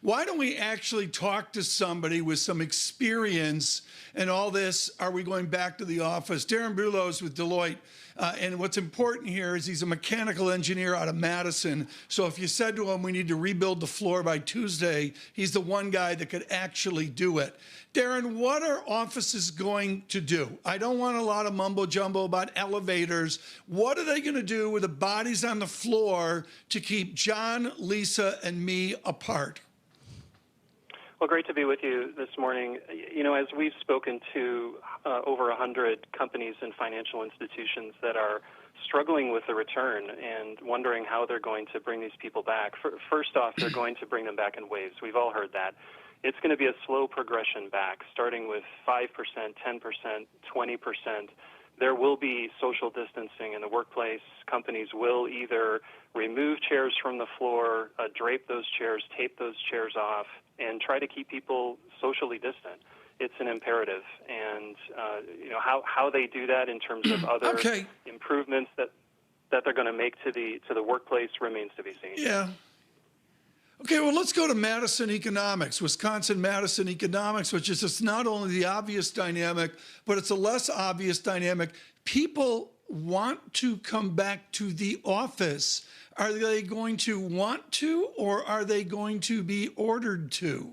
Why don't we actually talk to somebody with some experience and all this? Are we going back to the office? Darin Buelow is with Deloitte. And what's important here is he's a mechanical engineer out of Madison. So if you said to him, we need to rebuild the floor by Tuesday, he's the one guy that could actually do it. Darin, what are offices going to do? I don't want a lot of mumbo jumbo about elevators. What are they going to do with the bodies on the floor to keep John, Lisa, and me apart? Well, great to be with you this morning. You know, as we've spoken to over 100 companies and financial institutions that are struggling with the return and wondering how they're going to bring these people back. First off, they're going to bring them back in waves. We've all heard that. It's going to be a slow progression back, starting with 5%, 10%, 20%. There will be social distancing in the workplace. Companies will either remove chairs from the floor, drape those chairs, tape those chairs off, and try to keep people socially distant. It's an imperative. And, you know, how they do that in terms of other improvements that they're going to make to the workplace remains to be seen. Yeah. Okay, well, let's go to Madison Economics, Wisconsin-Madison Economics, which is just not only the obvious dynamic, but it's a less obvious dynamic. People want to come back to the office. Are they going to want to, or are they going to be ordered to?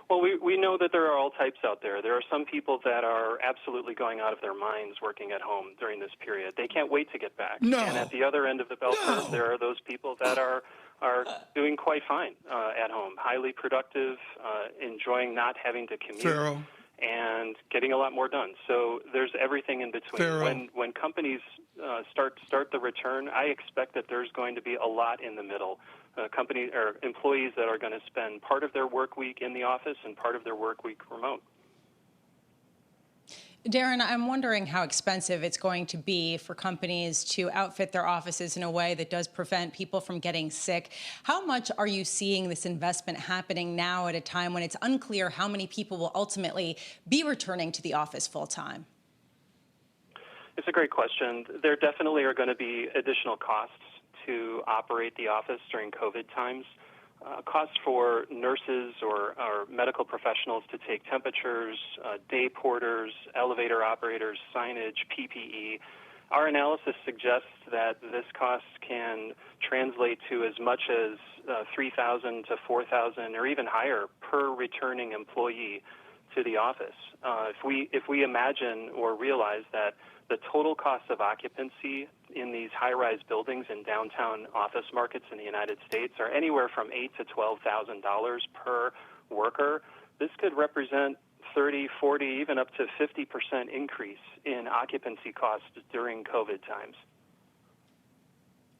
Well, we know that there are all types out there. There are some people that are absolutely going out of their minds working at home during this period. They can't wait to get back. No. And at the other end of the bell curve, there are those people that are doing quite fine at home, highly productive, enjoying not having to commute, and getting a lot more done. So there's everything in between. When companies start the return, I expect that there's going to be a lot in the middle. Companies or employees that are going to spend part of their work week in the office and part of their work week remote. Darin, I'm wondering how expensive it's going to be for companies to outfit their offices in a way that does prevent people from getting sick. How much are you seeing this investment happening now at a time when it's unclear how many people will ultimately be returning to the office full time? It's a great question. There definitely are going to be additional costs to operate the office during COVID times. Costs for nurses or medical professionals to take temperatures, day porters, elevator operators, signage, PPE. Our analysis suggests that this cost can translate to as much as $3,000 to $4,000 or even higher per returning employee to the office. If we imagine or realize that the total cost of occupancy in these high-rise buildings in downtown office markets in the United States are anywhere from $8,000 to $12,000 per worker, this could represent 30, 40, even up to 50% increase in occupancy costs during COVID times.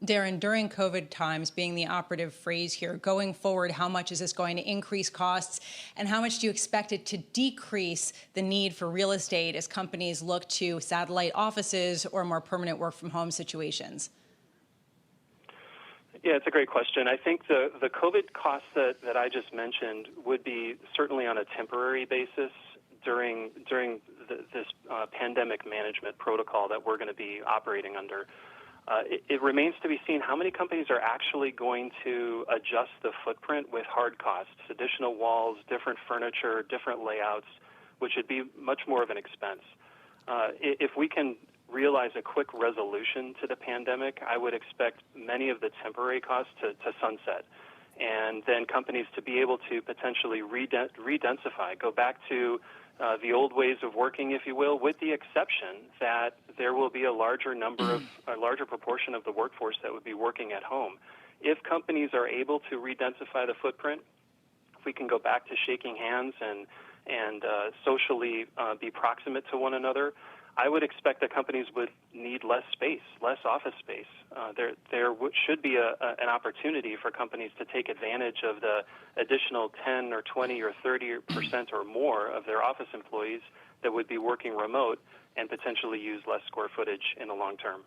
Darin, during COVID times being the operative phrase here, going forward, how much is this going to increase costs, and how much do you expect it to decrease the need for real estate as companies look to satellite offices or more permanent work from home situations? Yeah, it's a great question. I think the COVID costs that I just mentioned would be certainly on a temporary basis during this pandemic management protocol that we're going to be operating under. It remains to be seen how many companies are actually going to adjust the footprint with hard costs, additional walls, different furniture, different layouts, which would be much more of an expense. If we can realize a quick resolution to the pandemic, I would expect many of the temporary costs to sunset, and then companies to be able to potentially redensify, go back to the old ways of working, if you will, with the exception that there will be a larger proportion of the workforce that would be working at home. If companies are able to redensify the footprint, if we can go back to shaking hands and socially be proximate to one another, I would expect that companies would need less space, less office space. There should be an opportunity for companies to take advantage of the additional 10 or 20 or 30% or more of their office employees that would be working remote and potentially use less square footage in the long term.